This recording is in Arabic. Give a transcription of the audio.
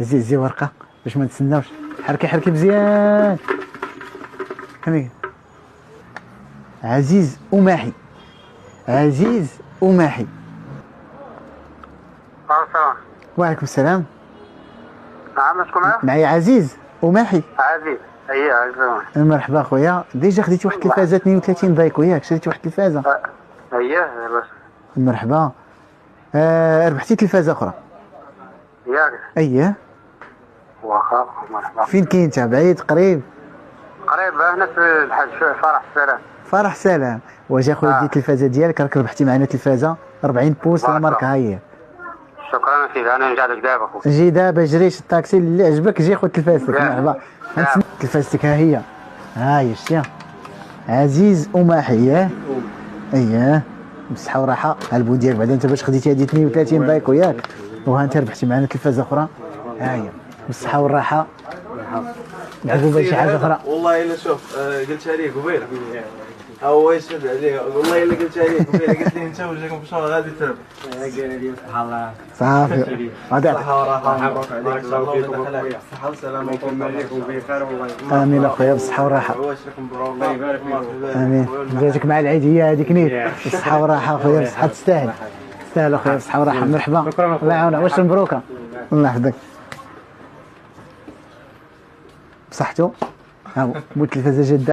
زي ورقه باش ما نتسناوش. حركي مزيان. هاني عزيز وماحي. عزيز وماحي. السلام. وعليكم السلام. نعم شكون معاه؟ معايا عزيز وماحي. عزيز. اييه عزيز. مرحبا خويا. ديجا خديتي واحد التلفازه 32 ضيق وياك، شريتي واحد التلفازه. اييه باش. مرحبا. ربحتي تلفازه اخرى. ياك. اييه. واخا مرحبا. فين كاين انت؟ بعيد قريب؟ قريب هنا في الحاج فرح السلام. فرح سلام. واش اخويا دي التلفازه ديالك راك ربحتي معنا تلفازه 40 بوس لا ماركه. ها هي. شكرا سيدي انا نجي لك دابا خويا. جي دابا جريش الطاكسي اللي عجبك جي خذ تلفازتك. مرحبا. تلفازتك ها هي. ها هي شتيها. عزيز وماحي. ياه اييه بالصحه وراحه. ها البون ديالك بعدا انت باش خديتي هذه 32 بايك وياك، وها انت ربحتي معنا تلفازه اخرى. ها هي بالصحه والراحه. عقوبه شي حاجه اخرى. والله الا شوف قلتها ليه قبيله هو يشهد عليه. والله الا قلتها ليه قبيله قلت لي انت وجهك مشوار غادي تربح. قال لي سبحان الله صافي غادي صحه وراحه. مبروك عليك. الله يدخل عليك بالصحه والسلامه ويكون عليكم بخير. والله امين اخويا بالصحه والراحه. واش لكم برا الله يبارك فيك. امين. جاتك مع العيديه هذيك نيت بالصحه والراحه اخويا. بالصحه تستاهل. تستاهل اخويا بالصحه والراحه. مرحبا. الله يعاونك. واش مبروكه. الله يحفظك. بصحتو. ها هو التلفازه جاده.